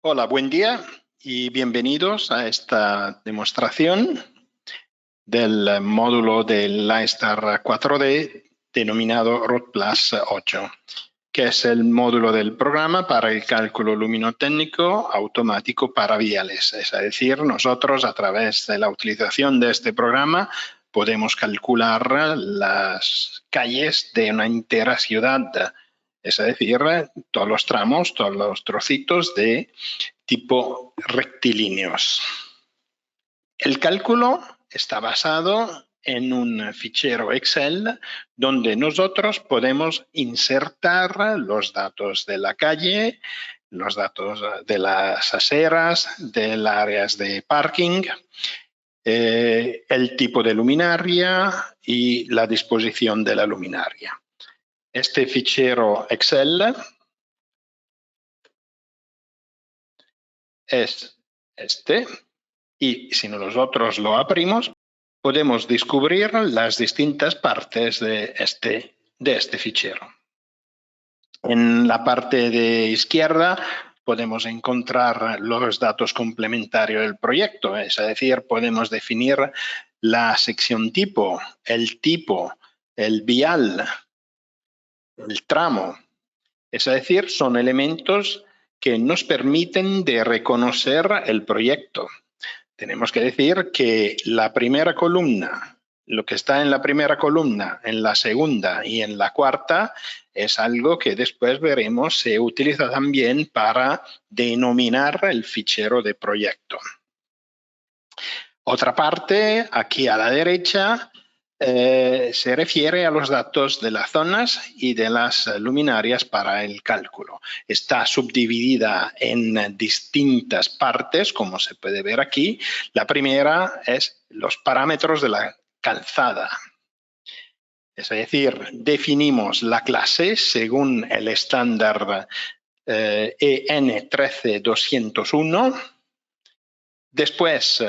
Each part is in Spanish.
Hola, buen día y bienvenidos a esta demostración del módulo del Lightstar 4D denominado ROTPlus 8, que es el módulo del programa para el cálculo luminotécnico automático para viales. Es decir, nosotros a través de la utilización de este programa podemos calcular las calles de una entera ciudad. Es decir, todos los tramos, todos los trocitos de tipo rectilíneos. El cálculo está basado en un fichero Excel donde nosotros podemos insertar los datos de la calle, los datos de las aceras, de las áreas de parking, el tipo de luminaria y la disposición de la luminaria. Este fichero Excel es este. Y si nosotros lo abrimos, podemos descubrir las distintas partes de este fichero. En la parte de izquierda podemos encontrar los datos complementarios del proyecto, es decir, podemos definir la sección tipo, el vial, el tramo. Es decir, son elementos que nos permiten de reconocer el proyecto. Tenemos que decir que la primera columna, lo que está en la primera columna, en la segunda y en la cuarta, es algo que después veremos se utiliza también para denominar el fichero de proyecto. Otra parte, aquí a la derecha, se refiere a los datos de las zonas y de las luminarias para el cálculo. Está subdividida en distintas partes, como se puede ver aquí. La primera es los parámetros de la calzada. Es decir, definimos la clase según el estándar EN 13201. Después,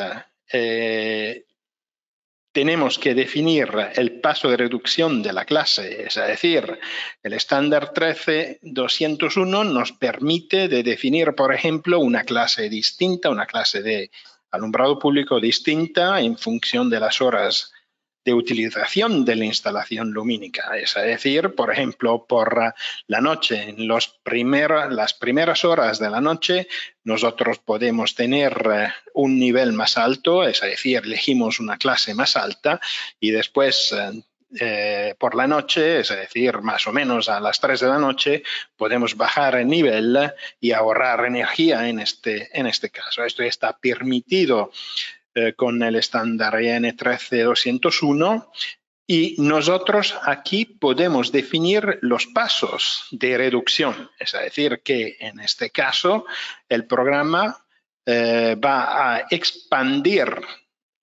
tenemos que definir el paso de reducción de la clase, es decir, el estándar 13201 nos permite de definir, por ejemplo, una clase distinta, una clase de alumbrado público distinta en función de las horas de utilización de la instalación lumínica. Es decir, por ejemplo, por la noche, en las primeras horas de la noche, nosotros podemos tener un nivel más alto, es decir, elegimos una clase más alta y después por la noche, es decir, más o menos a las 3 de la noche, podemos bajar el nivel y ahorrar energía en este caso. Esto está permitido con el estándar EN 13201 y nosotros aquí podemos definir los pasos de reducción. Es decir, que en este caso el programa va a expandir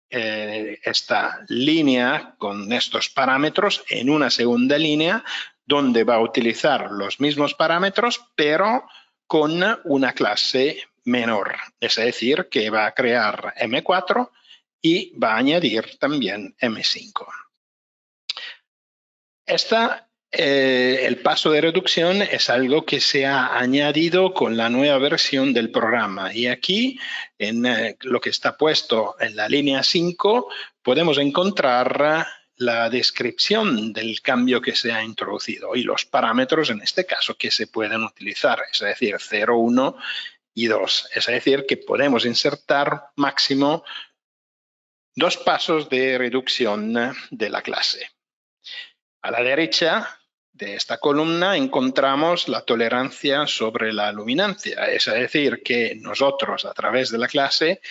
esta línea con estos parámetros en una segunda línea donde va a utilizar los mismos parámetros, pero con una clase menor. Es decir, que va a crear M4 y va a añadir también M5. El paso de reducción es algo que se ha añadido con la nueva versión del programa. Y aquí, en lo que está puesto en la línea 5, podemos encontrar la descripción del cambio que se ha introducido y los parámetros, en este caso, que se pueden utilizar, es decir, 0, 1 y 2. Es decir, que podemos insertar máximo 2 pasos de reducción de la clase. A la derecha de esta columna encontramos la tolerancia sobre la luminancia, es decir, que nosotros a través de la clase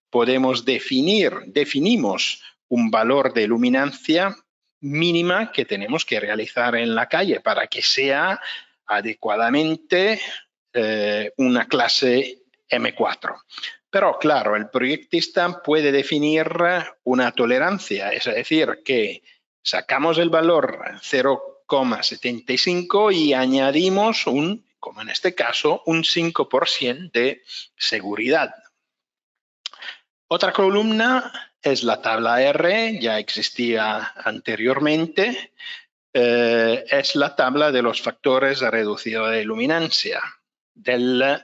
podemos definimos un valor de luminancia mínima que tenemos que realizar en la calle para que sea adecuadamente una clase M4. Pero claro, el proyectista puede definir una tolerancia, es decir, que sacamos el valor 0,75 y añadimos como en este caso, un 5% de seguridad. Otra columna es la tabla R, ya existía anteriormente. Es la tabla de los factores reducidos de luminancia del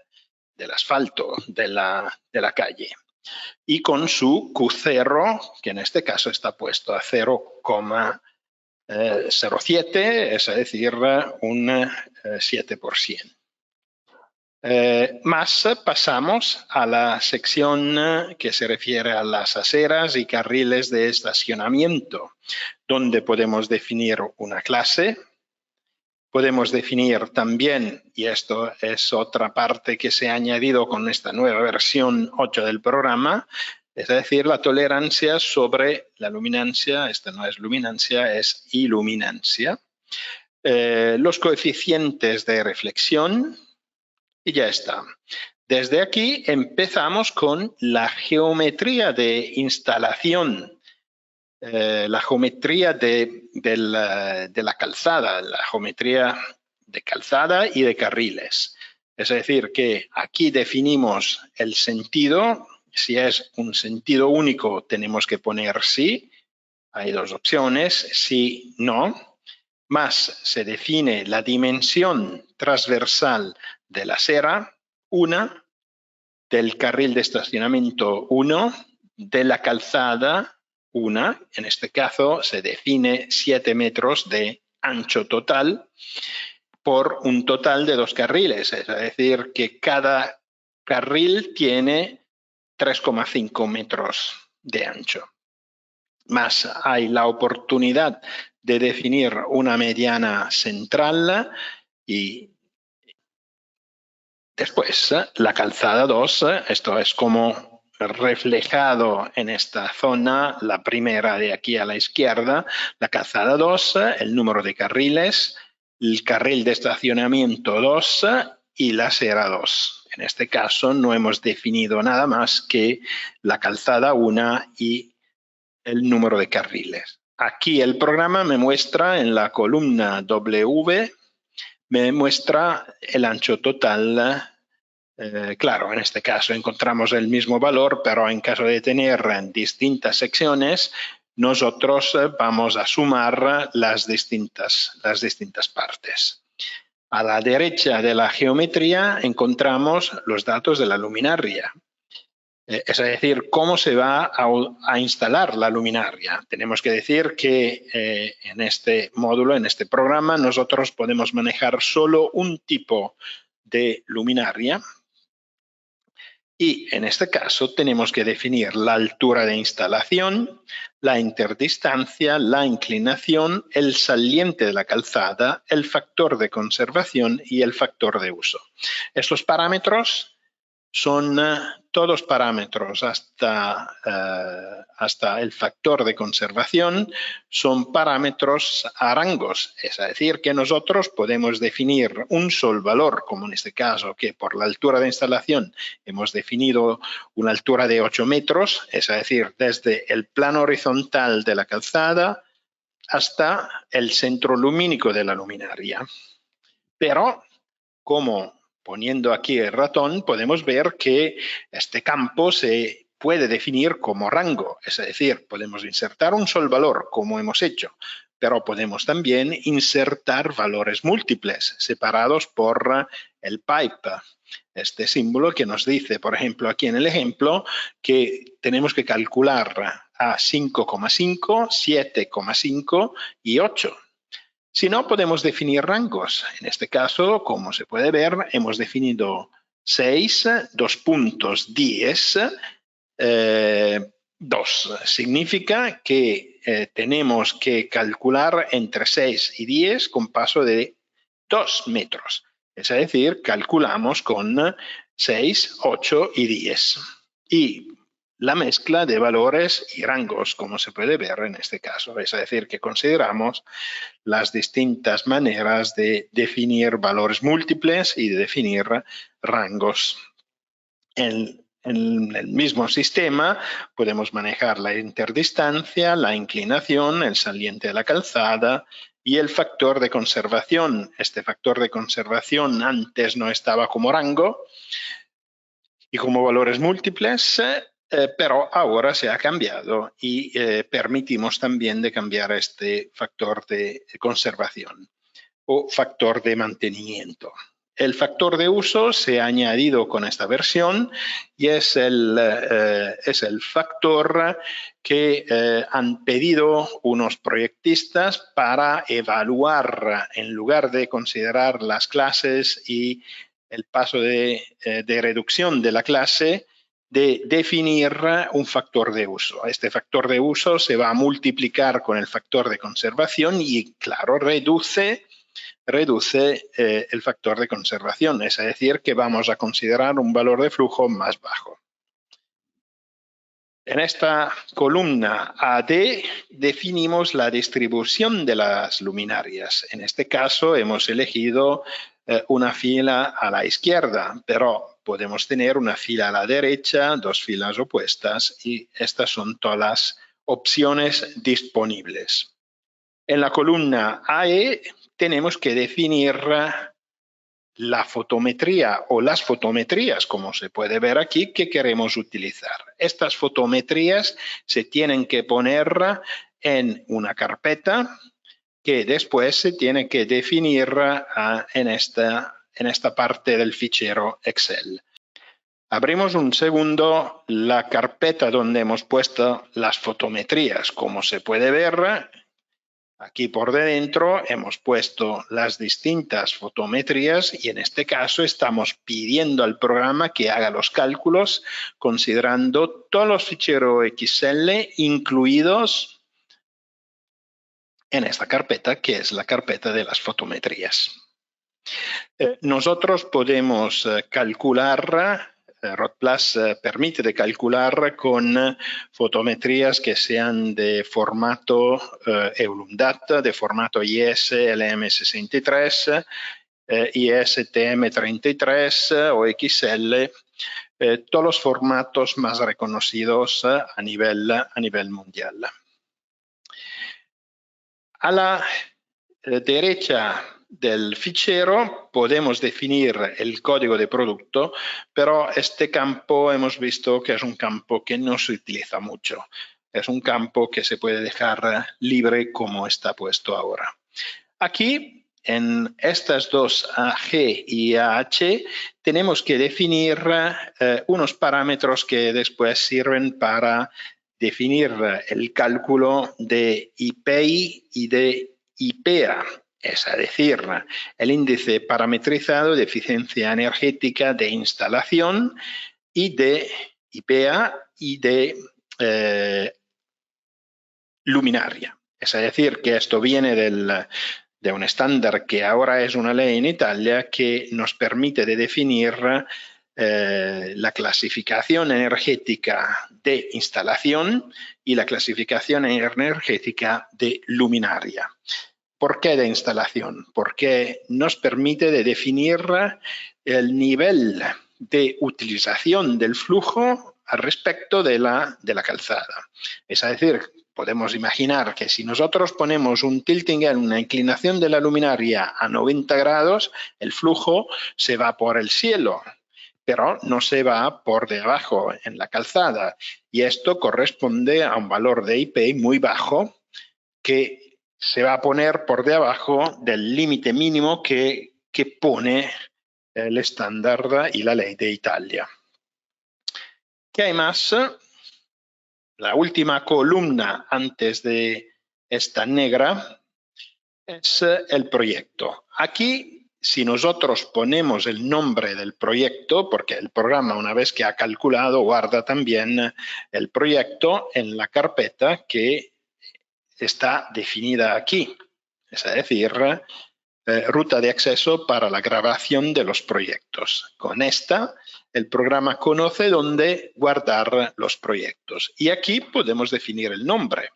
del asfalto de la calle. Y con su Q0, que en este caso está puesto a 0,07, es decir, un 7%. Más pasamos a la sección que se refiere a las aceras y carriles de estacionamiento, donde podemos definir una clase. Podemos definir también, y esto es otra parte que se ha añadido con esta nueva versión 8 del programa, es decir, la tolerancia sobre la luminancia. Esta no es luminancia, es iluminancia. Los coeficientes de reflexión y ya está. Desde aquí empezamos con la geometría de instalación. La geometría de la calzada, la geometría de calzada y de carriles. Es decir, que aquí definimos el sentido. Si es un sentido único, tenemos que poner sí. Hay dos opciones, sí, no. Más se define la dimensión transversal de la acera, 1, del carril de estacionamiento, 1, de la calzada, 1, en este caso se define 7 metros de ancho total por un total de 2 carriles, es decir, que cada carril tiene 3,5 metros de ancho. Más hay la oportunidad de definir una mediana central y después la calzada 2, esto es como reflejado en esta zona, la primera de aquí a la izquierda, la calzada 2, el número de carriles, el carril de estacionamiento 2 y la acera 2. En este caso no hemos definido nada más que la calzada 1 y el número de carriles. Aquí el programa me muestra en la columna W, me muestra el ancho total. Claro, en este caso encontramos el mismo valor, pero en caso de tener distintas secciones, nosotros vamos a sumar las distintas partes. A la derecha de la geometría encontramos los datos de la luminaria. Es decir, cómo se va a instalar la luminaria. Tenemos que decir que en este módulo, en este programa, nosotros podemos manejar solo un tipo de luminaria. Y en este caso tenemos que definir la altura de instalación, la interdistancia, la inclinación, el saliente de la calzada, el factor de conservación y el factor de uso. Estos parámetros son todos parámetros hasta el factor de conservación, son parámetros a rangos. Es decir, que nosotros podemos definir un solo valor, como en este caso, que por la altura de instalación hemos definido una altura de 8 metros, es decir, desde el plano horizontal de la calzada hasta el centro lumínico de la luminaria. Pero, como poniendo aquí el ratón, podemos ver que este campo se puede definir como rango, es decir, podemos insertar un solo valor, como hemos hecho, pero podemos también insertar valores múltiples, separados por el pipe. Este símbolo que nos dice, por ejemplo, aquí en el ejemplo, que tenemos que calcular a 5,5, 7,5 y 8. Si no, podemos definir rangos. En este caso, como se puede ver, hemos definido 6, 2 puntos, 10, 2. Significa que tenemos que calcular entre 6 y 10 con paso de 2 metros. Es decir, calculamos con 6, 8 y 10. Y la mezcla de valores y rangos, como se puede ver en este caso. Es decir, que consideramos las distintas maneras de definir valores múltiples y de definir rangos. En el mismo sistema podemos manejar la interdistancia, la inclinación, el saliente de la calzada y el factor de conservación. Este factor de conservación antes no estaba como rango y como valores múltiples, pero ahora se ha cambiado y permitimos también de cambiar este factor de conservación o factor de mantenimiento. El factor de uso se ha añadido con esta versión y es el factor que han pedido unos proyectistas para evaluar, en lugar de considerar las clases y el paso de reducción de la clase, de definir un factor de uso. Este factor de uso se va a multiplicar con el factor de conservación y, claro, reduce el factor de conservación, es decir, que vamos a considerar un valor de flujo más bajo. En esta columna AD definimos la distribución de las luminarias. En este caso hemos elegido una fila a la izquierda, pero podemos tener una fila a la derecha, dos filas opuestas, y estas son todas las opciones disponibles. En la columna AE tenemos que definir la fotometría o las fotometrías, como se puede ver aquí, que queremos utilizar. Estas fotometrías se tienen que poner en una carpeta que después se tiene que definir en esta parte del fichero Excel. Abrimos un segundo la carpeta donde hemos puesto las fotometrías. Como se puede ver, aquí por dentro hemos puesto las distintas fotometrías y en este caso estamos pidiendo al programa que haga los cálculos considerando todos los ficheros XL incluidos en esta carpeta, que es la carpeta de las fotometrías. Nosotros podemos calcular, Rotplus permite de calcular con fotometrías que sean de formato EULUMDAT, de formato IS LM63, ISTM33 o XL, todos los formatos más reconocidos a nivel mundial. A la derecha del fichero podemos definir el código de producto, pero este campo hemos visto que es un campo que no se utiliza mucho. Es un campo que se puede dejar libre como está puesto ahora. Aquí, en estas dos AG y AH, tenemos que definir unos parámetros que después sirven para definir el cálculo de IPI y de IPEA, es decir, el índice parametrizado de eficiencia energética de instalación y de IPEA y de luminaria. Es decir, que esto viene de un estándar que ahora es una ley en Italia que nos permite de definir la clasificación energética de instalación y la clasificación energética de luminaria. ¿Por qué de instalación? Porque nos permite de definir el nivel de utilización del flujo al respecto de la calzada. Es decir, podemos imaginar que si nosotros ponemos un tilting en una inclinación de la luminaria a 90 grados, el flujo se va por el cielo, pero no se va por debajo en la calzada. Y esto corresponde a un valor de IP muy bajo que se va a poner por debajo del límite mínimo que pone el estándar y la ley de Italia. ¿Qué hay más? La última columna antes de esta negra es el proyecto. Aquí, si nosotros ponemos el nombre del proyecto, porque el programa una vez que ha calculado guarda también el proyecto en la carpeta que está definida aquí, es decir, ruta de acceso para la grabación de los proyectos. Con esta, el programa conoce dónde guardar los proyectos. Y aquí podemos definir el nombre.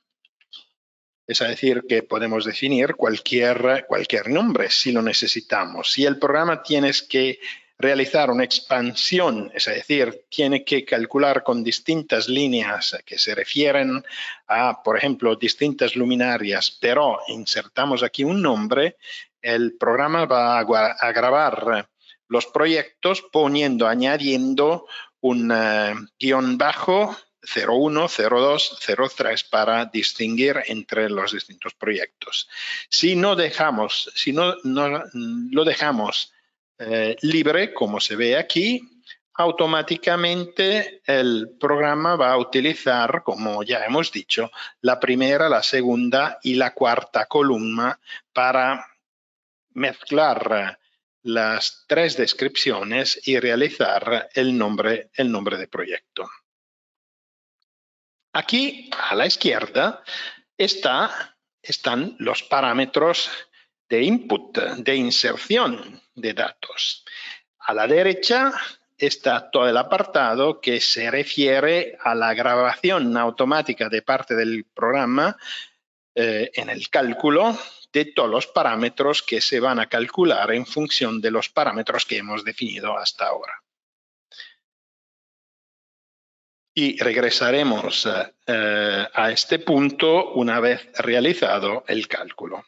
Es decir, que podemos definir cualquier nombre si lo necesitamos. Si el programa tiene que realizar una expansión, es decir, tiene que calcular con distintas líneas que se refieren a, por ejemplo, distintas luminarias, pero insertamos aquí un nombre, el programa va a grabar los proyectos añadiendo un guión bajo 01, 02, 03 para distinguir entre los distintos proyectos. Si no lo dejamos libre, como se ve aquí, automáticamente el programa va a utilizar, como ya hemos dicho, la primera, la segunda y la cuarta columna para mezclar las tres descripciones y realizar el nombre de proyecto. Aquí, a la izquierda, están los parámetros de input, de inserción de datos. A la derecha está todo el apartado que se refiere a la grabación automática de parte del programa en el cálculo de todos los parámetros que se van a calcular en función de los parámetros que hemos definido hasta ahora. Y regresaremos a este punto una vez realizado el cálculo.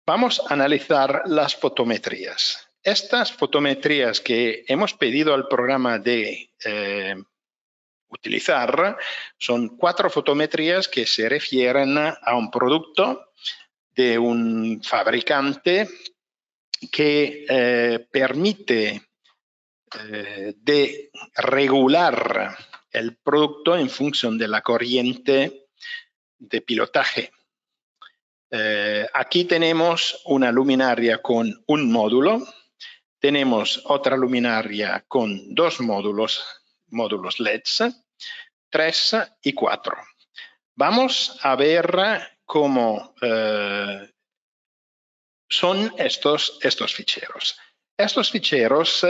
Vamos a analizar las fotometrías. Estas fotometrías que hemos pedido al programa de utilizar son 4 fotometrías que se refieren a un producto de un fabricante que permite de regular el producto en función de la corriente de pilotaje. Aquí tenemos una luminaria con un módulo, tenemos otra luminaria con 2 módulos LEDs, 3 y 4. Vamos a ver cómo son estos ficheros. Estos ficheros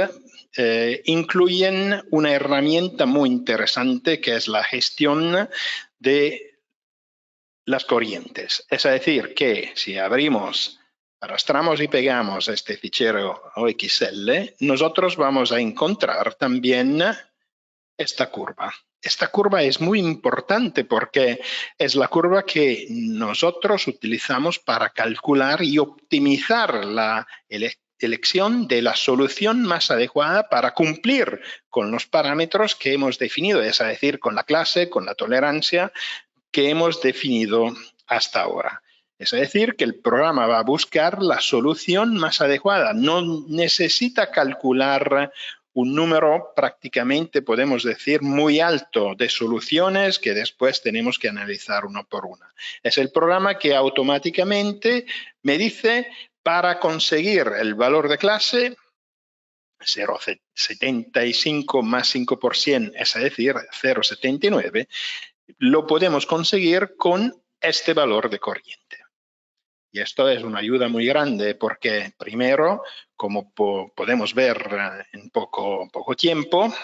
incluyen una herramienta muy interesante que es la gestión de las corrientes. Es decir, que si arrastramos y pegamos este fichero OXL, nosotros vamos a encontrar también esta curva. Esta curva es muy importante porque es la curva que nosotros utilizamos para calcular y optimizar la elección de la solución más adecuada para cumplir con los parámetros que hemos definido, es decir, con la clase, con la tolerancia que hemos definido hasta ahora. Es decir, que el programa va a buscar la solución más adecuada. No necesita calcular un número prácticamente, podemos decir, muy alto de soluciones que después tenemos que analizar uno por una. Es el programa que automáticamente me dice, para conseguir el valor de clase, 0,75 más 5%, es decir, 0,79, lo podemos conseguir con este valor de corriente. Y esto es una ayuda muy grande porque, primero, como podemos ver en poco tiempo,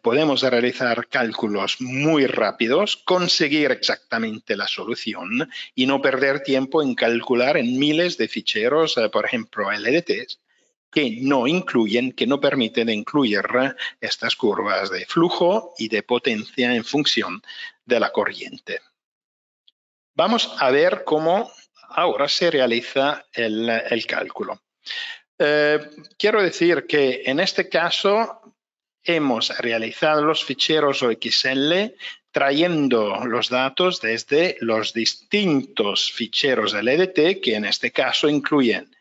podemos realizar cálculos muy rápidos, conseguir exactamente la solución y no perder tiempo en calcular en miles de ficheros, por ejemplo, LDTs, que no permiten incluir estas curvas de flujo y de potencia en función de la corriente. Vamos a ver cómo ahora se realiza el cálculo. Quiero decir que en este caso hemos realizado los ficheros OXL trayendo los datos desde los distintos ficheros LDT que en este caso incluyen.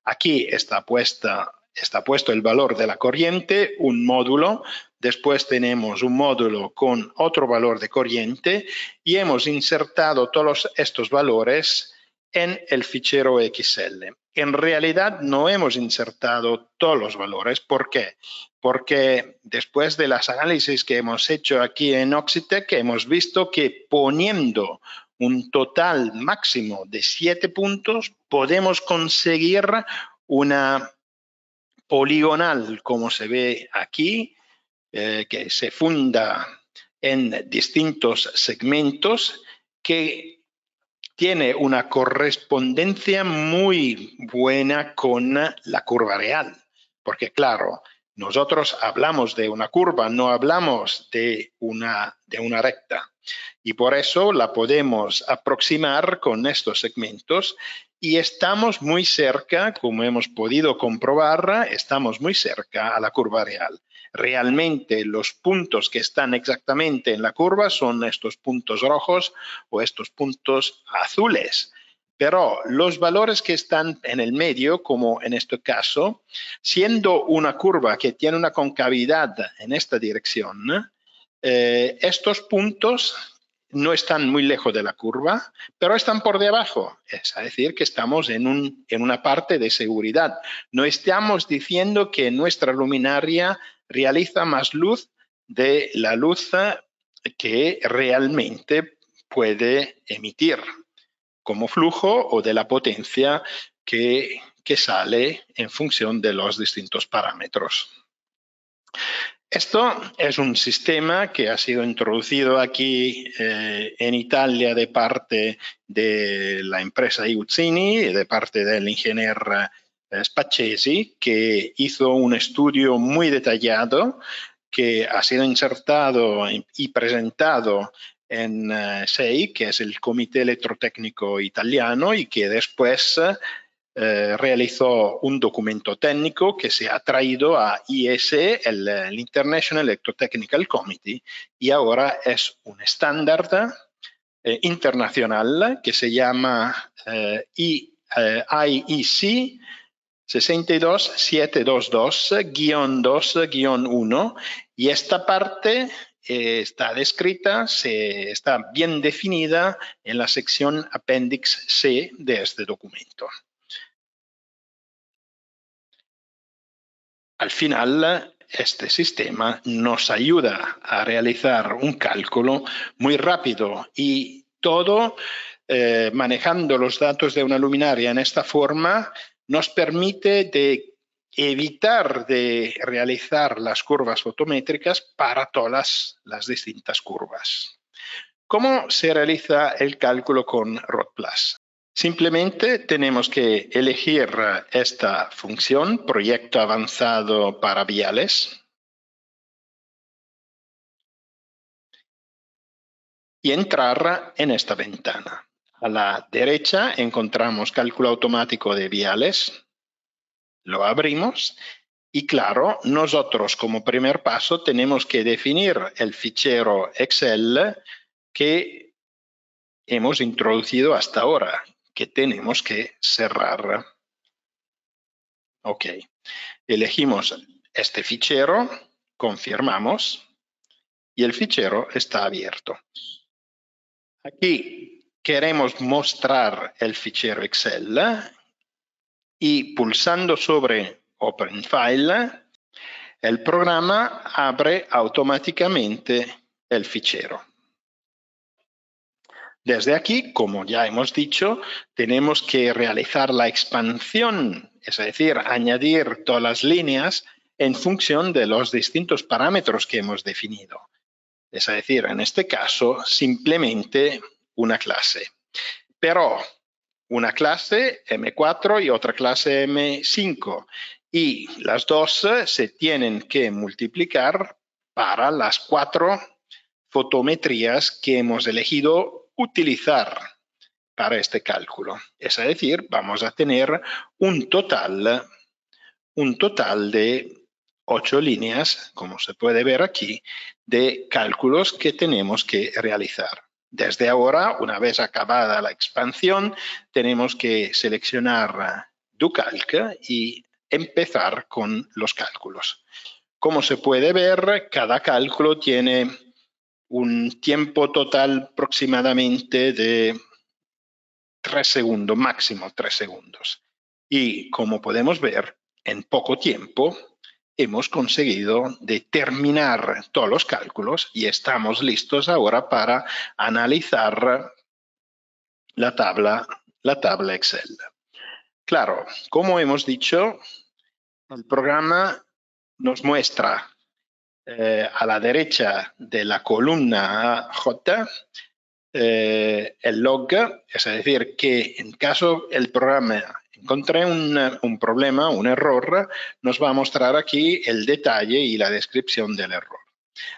Aquí está puesto el valor de la corriente, un módulo, después tenemos un módulo con otro valor de corriente y hemos insertado todos estos valores en el fichero XL. En realidad no hemos insertado todos los valores. ¿Por qué? Porque después de las análisis que hemos hecho aquí en Oxitec, hemos visto que poniendo un total máximo de 7 puntos, podemos conseguir una poligonal, como se ve aquí, que se funda en distintos segmentos, que tiene una correspondencia muy buena con la curva real. Porque, claro, nosotros hablamos de una curva, no hablamos de una recta. Y por eso la podemos aproximar con estos segmentos y estamos muy cerca, como hemos podido comprobar, estamos muy cerca a la curva real. Realmente los puntos que están exactamente en la curva son estos puntos rojos o estos puntos azules. Pero los valores que están en el medio, como en este caso, siendo una curva que tiene una concavidad en esta dirección, estos puntos no están muy lejos de la curva, pero están por debajo. Es decir, que estamos en una parte de seguridad. No estamos diciendo que nuestra luminaria realiza más luz de la luz que realmente puede emitir como flujo o de la potencia que sale en función de los distintos parámetros. Esto es un sistema que ha sido introducido aquí en Italia de parte de la empresa Iuzzini y de parte del ingeniero Spaccesi, que hizo un estudio muy detallado que ha sido insertado y presentado en SEI, que es el Comité Electrotécnico Italiano, y que después realizó un documento técnico que se ha traído a IEC, el International Electrotechnical Committee, y ahora es un estándar internacional que se llama IEC 62722-2-1, y esta parte está descrita, está bien definida en la sección Appendix C de este documento. Al final, este sistema nos ayuda a realizar un cálculo muy rápido y todo manejando los datos de una luminaria en esta forma nos permite de evitar de realizar las curvas fotométricas para todas las distintas curvas. ¿Cómo se realiza el cálculo con RODplus? Simplemente tenemos que elegir esta función, proyecto avanzado para viales, y entrar en esta ventana. A la derecha encontramos cálculo automático de viales, lo abrimos y claro, nosotros como primer paso tenemos que definir el fichero Excel que hemos introducido hasta ahora, que tenemos que cerrar. Ok, elegimos este fichero, confirmamos y el fichero está abierto. Aquí queremos mostrar el fichero Excel y pulsando sobre Open File, el programa abre automáticamente el fichero. Desde aquí, como ya hemos dicho, tenemos que realizar la expansión, es decir, añadir todas las líneas en función de los distintos parámetros que hemos definido. Es decir, en este caso, simplemente una clase. Pero una clase M4 y otra clase M5. Y las dos se tienen que multiplicar para las 4 fotometrías que hemos elegido utilizar para este cálculo. Es decir, vamos a tener un total de 8 líneas, como se puede ver aquí, de cálculos que tenemos que realizar. Desde ahora, una vez acabada la expansión, tenemos que seleccionar DoCalc y empezar con los cálculos. Como se puede ver, cada cálculo tiene un tiempo total aproximadamente de 3 segundos, máximo 3 segundos. Y como podemos ver, en poco tiempo hemos conseguido de terminar todos los cálculos y estamos listos ahora para analizar la tabla Excel. Claro, como hemos dicho, el programa nos muestra a la derecha de la columna J el log, es decir, que en caso el programa encontré un problema, un error, nos va a mostrar aquí el detalle y la descripción del error.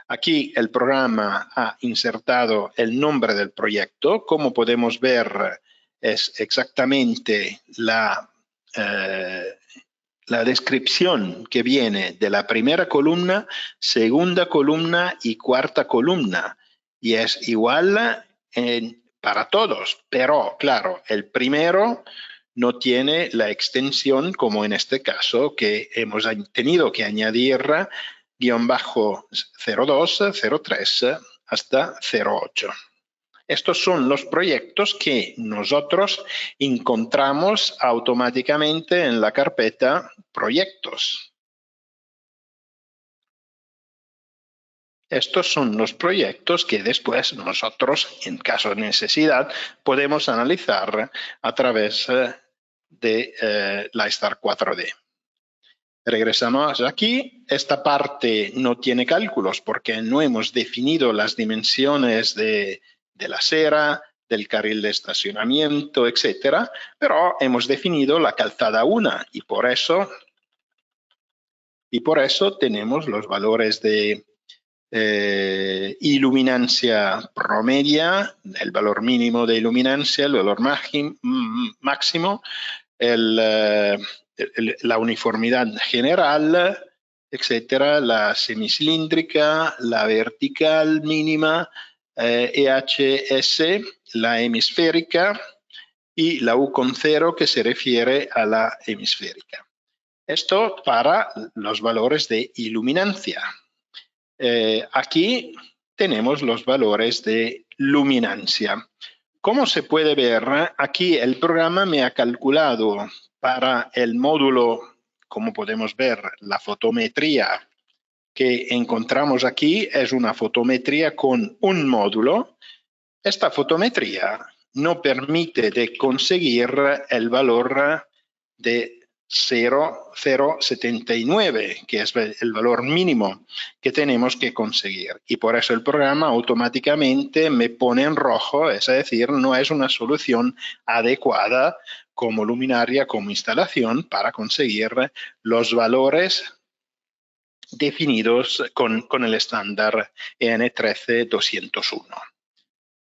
Aquí el programa ha insertado el nombre del proyecto. Como podemos ver, es exactamente la descripción que viene de la primera columna, segunda columna y cuarta columna. Y es igual para todos, pero claro, el primero no tiene la extensión como en este caso que hemos tenido que añadir -02, 03 hasta 08. Estos son los proyectos que nosotros encontramos automáticamente en la carpeta proyectos. Estos son los proyectos que después nosotros, en caso de necesidad, podemos analizar a través de la Star 4D. Regresamos aquí. Esta parte no tiene cálculos porque no hemos definido las dimensiones de la acera, del carril de estacionamiento, etcétera, pero hemos definido la calzada 1 y por eso tenemos los valores de iluminancia promedia, el valor mínimo de iluminancia, el valor máximo, la uniformidad general, etcétera, la semicilíndrica, la vertical mínima, EHS, la hemisférica y la U con 0 que se refiere a la hemisférica. Esto para los valores de iluminancia. Aquí tenemos los valores de luminancia. Como se puede ver, aquí el programa me ha calculado para el módulo, como podemos ver, la fotometría que encontramos aquí es una fotometría con un módulo. Esta fotometría no permite de conseguir el valor de 0,079, que es el valor mínimo que tenemos que conseguir. Y por eso el programa automáticamente me pone en rojo, es decir, no es una solución adecuada como luminaria, como instalación, para conseguir los valores definidos con el estándar EN 13201.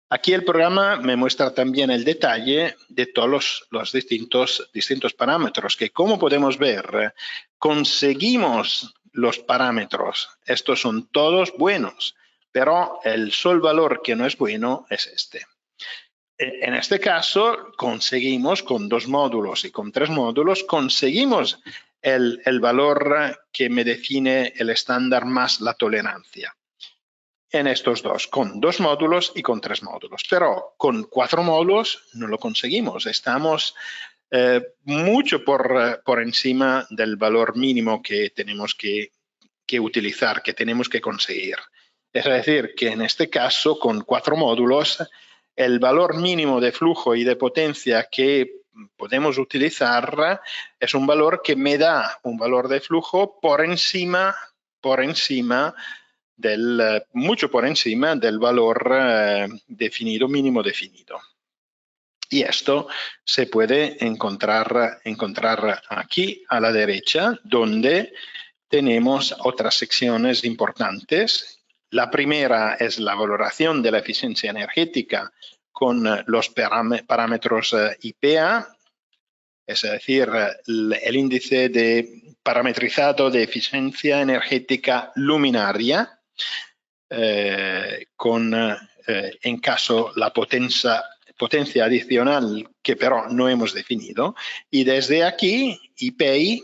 Aquí el programa me muestra también el detalle de todos los distintos parámetros que, como podemos ver, conseguimos los parámetros. Estos son todos buenos, pero el solo valor que no es bueno es este. En este caso, conseguimos con 2 módulos y con 3 módulos, conseguimos el valor que me define el estándar más la tolerancia. En estos dos, con 2 módulos y con 3 módulos. Pero con 4 módulos no lo conseguimos. Estamos mucho por encima del valor mínimo que tenemos que utilizar, que tenemos que conseguir. Es decir, que en este caso, con 4 módulos, el valor mínimo de flujo y de potencia que podemos utilizar es un valor que me da un valor de flujo mucho por encima del valor definido, mínimo definido. Y esto se puede encontrar aquí a la derecha, donde tenemos otras secciones importantes. La primera es la valoración de la eficiencia energética con los parámetros IPEA, es decir, el índice de parametrizado de eficiencia energética luminaria, con, en caso, la potencia adicional que pero no hemos definido. Y desde aquí, IPEI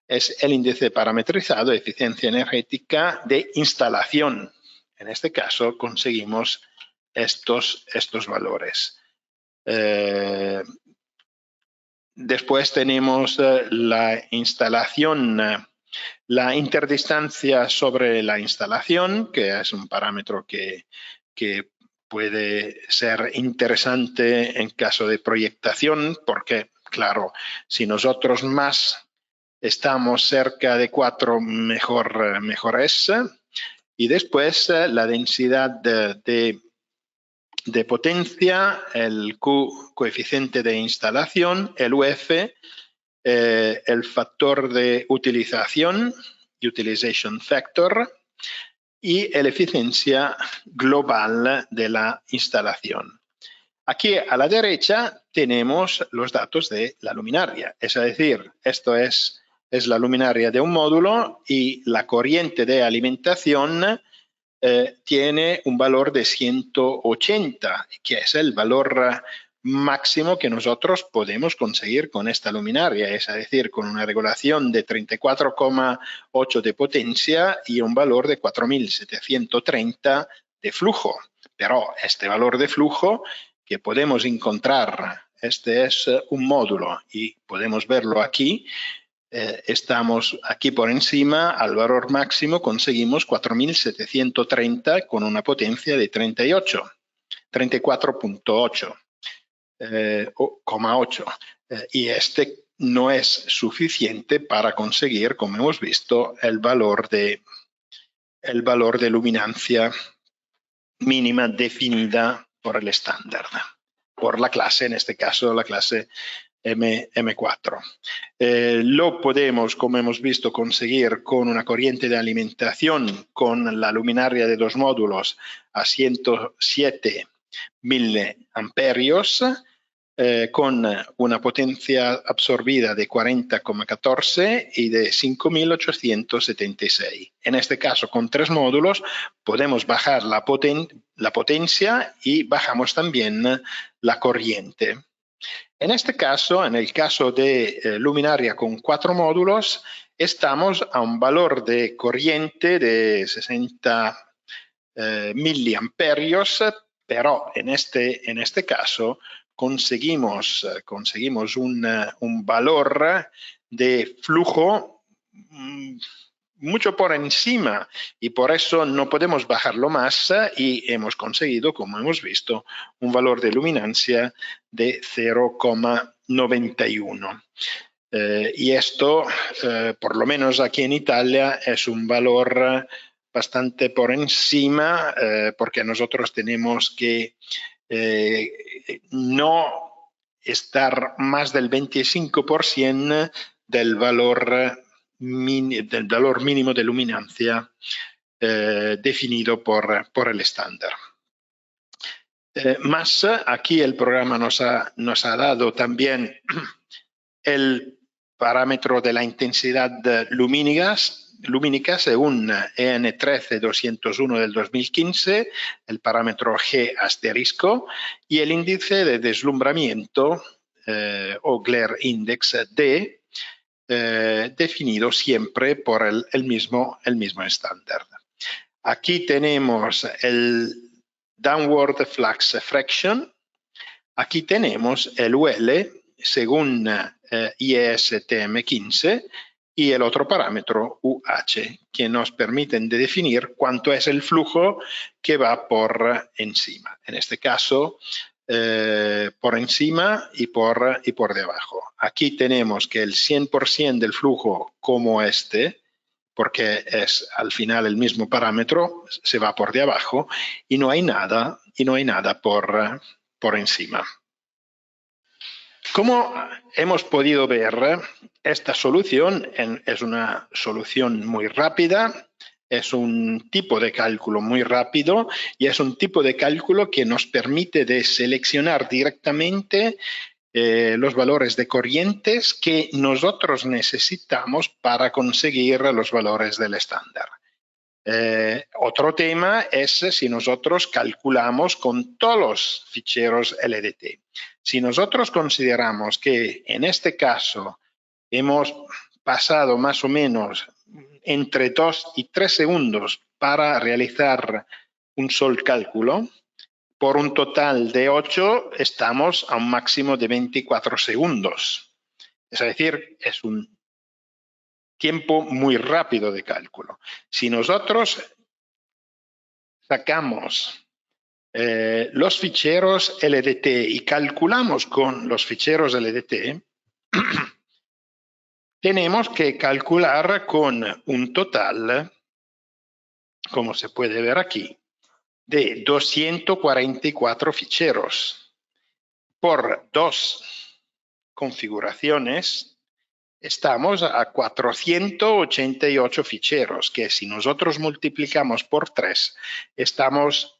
es el índice parametrizado de eficiencia energética de instalación. En este caso, conseguimos estos valores. Después tenemos la instalación, la interdistancia sobre la instalación, que es un parámetro que puede ser interesante en caso de proyectación, porque, claro, si nosotros más estamos cerca de 4, mejor es. Y después la densidad de potencia, el Q, coeficiente de instalación, el UF, el factor de utilización, utilization factor, y la eficiencia global de la instalación. Aquí a la derecha tenemos los datos de la luminaria, es decir, esto es la luminaria de un módulo y la corriente de alimentación tiene un valor de 180, que es el valor máximo que nosotros podemos conseguir con esta luminaria, es decir, con una regulación de 34,8 de potencia y un valor de 4730 de flujo. Pero este valor de flujo que podemos encontrar, este es un módulo y podemos verlo aquí. Estamos aquí por encima, al valor máximo conseguimos 4730 con una potencia de 34,8. Y este no es suficiente para conseguir, como hemos visto, el valor de luminancia mínima definida por el estándar, por la clase, en este caso la clase M4. Lo podemos, como hemos visto, conseguir con una corriente de alimentación con la luminaria de 2 módulos a 107 miliamperios, con una potencia absorbida de 40,14 y de 5.876. En este caso, con 3 módulos, podemos bajar la potencia y bajamos también la corriente. En este caso, en el caso de luminaria con 4 módulos, estamos a un valor de corriente de 60 miliamperios, pero en este caso conseguimos un valor de flujo mucho por encima y por eso no podemos bajarlo más y hemos conseguido, como hemos visto, un valor de luminancia de 0,91. Y esto, por lo menos aquí en Italia, es un valor bastante por encima porque nosotros tenemos que no estar más del 25% del valor mínimo de luminancia definido por el estándar. Más aquí el programa nos ha dado también el parámetro de la intensidad lumínica según EN 13201 del 2015, el parámetro G asterisco y el índice de deslumbramiento o glare index D, definido siempre por el mismo estándar. Aquí tenemos el downward flux fraction, aquí tenemos el UL según IES-TM15 y el otro parámetro UH, que nos permiten de definir cuánto es el flujo que va por encima. En este caso, por encima y por debajo. Aquí tenemos que el 100% del flujo como este, porque es al final el mismo parámetro, se va por de abajo y no hay nada por encima. Como hemos podido ver, esta solución es una solución muy rápida, es un tipo de cálculo muy rápido y es un tipo de cálculo que nos permite de seleccionar directamente los valores de corrientes que nosotros necesitamos para conseguir los valores del estándar. Otro tema es si nosotros calculamos con todos los ficheros LDT. Si nosotros consideramos que en este caso hemos pasado más o menos entre 2 y 3 segundos para realizar un solo cálculo, por un total de 8 estamos a un máximo de 24 segundos. Es decir, es un tiempo muy rápido de cálculo. Si nosotros sacamos los ficheros LDT y calculamos con los ficheros LDT, tenemos que calcular con un total, como se puede ver aquí, de 244 ficheros. Por 2 configuraciones estamos a 488 ficheros, que si nosotros multiplicamos por 3, estamos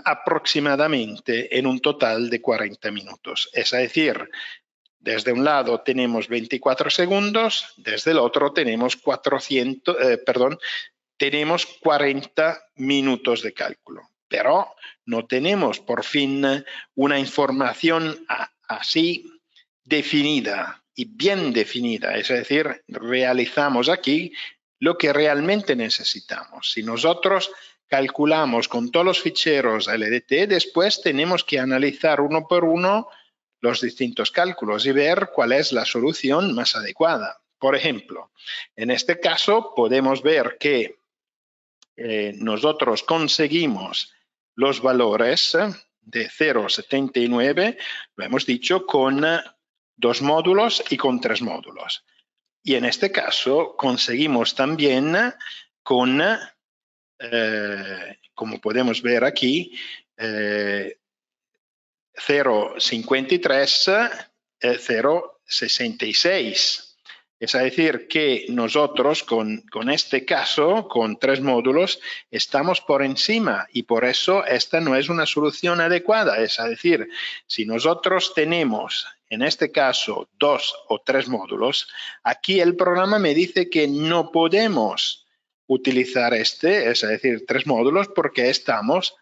aproximadamente en un total de 40 minutos. Es decir, desde un lado tenemos 24 segundos, desde el otro tenemos tenemos 40 minutos de cálculo, pero no tenemos por fin una información así definida y bien definida. Es decir, realizamos aquí lo que realmente necesitamos. Si nosotros calculamos con todos los ficheros LDT, después tenemos que analizar uno por uno los distintos cálculos y ver cuál es la solución más adecuada. Por ejemplo, en este caso podemos ver que nosotros conseguimos los valores de 0,79, lo hemos dicho, con 2 módulos y con 3 módulos. Y en este caso conseguimos también con, como podemos ver aquí, 0,53, 0,66. Es decir, que nosotros con este caso, con 3 módulos, estamos por encima y por eso esta no es una solución adecuada. Es decir, si nosotros tenemos, en este caso, 2 o 3 módulos, aquí el programa me dice que no podemos utilizar es decir, 3 módulos, porque estamos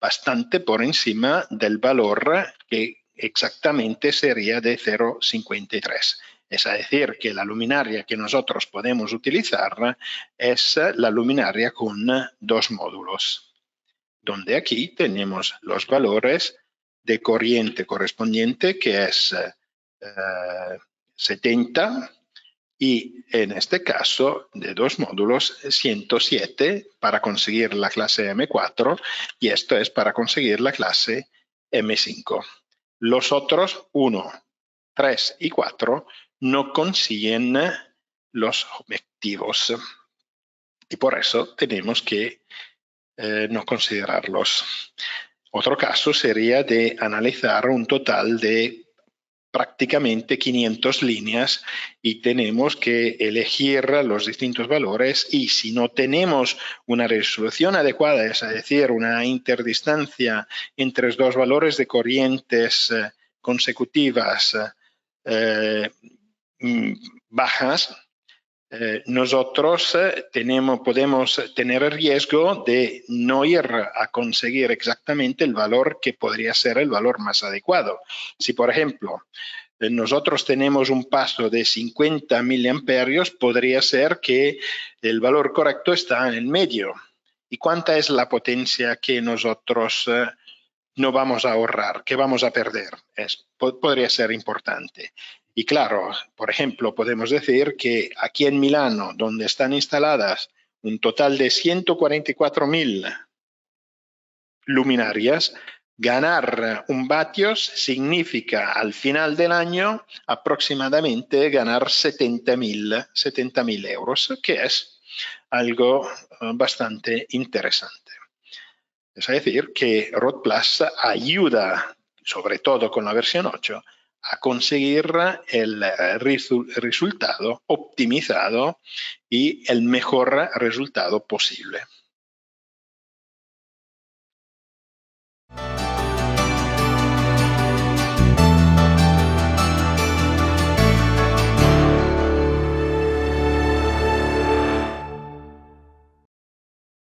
bastante por encima del valor que exactamente sería de 0,53. Es decir, que la luminaria que nosotros podemos utilizar es la luminaria con 2 módulos, donde aquí tenemos los valores de corriente correspondiente, que es 70, y en este caso de 2 módulos 107 para conseguir la clase M4 y esto es para conseguir la clase M5. Los otros 1, 3 y 4 no consiguen los objetivos y por eso tenemos que no considerarlos. Otro caso sería de analizar un total de prácticamente 500 líneas y tenemos que elegir los distintos valores y si no tenemos una resolución adecuada, es decir, una interdistancia entre los 2 valores de corrientes consecutivas bajas, nosotros podemos tener el riesgo de no ir a conseguir exactamente el valor que podría ser el valor más adecuado. Si, por ejemplo, nosotros tenemos un paso de 50 miliamperios, podría ser que el valor correcto está en el medio. ¿Y cuánta es la potencia que nosotros no vamos a ahorrar, que vamos a perder? Podría ser importante. Y claro, por ejemplo, podemos decir que aquí en Milano, donde están instaladas un total de 144.000 luminarias, ganar un vatios significa al final del año aproximadamente ganar 70.000 euros, que es algo bastante interesante. Es decir, que Rod+ ayuda, sobre todo con la versión 8, a conseguir el resultado optimizado y el mejor resultado posible.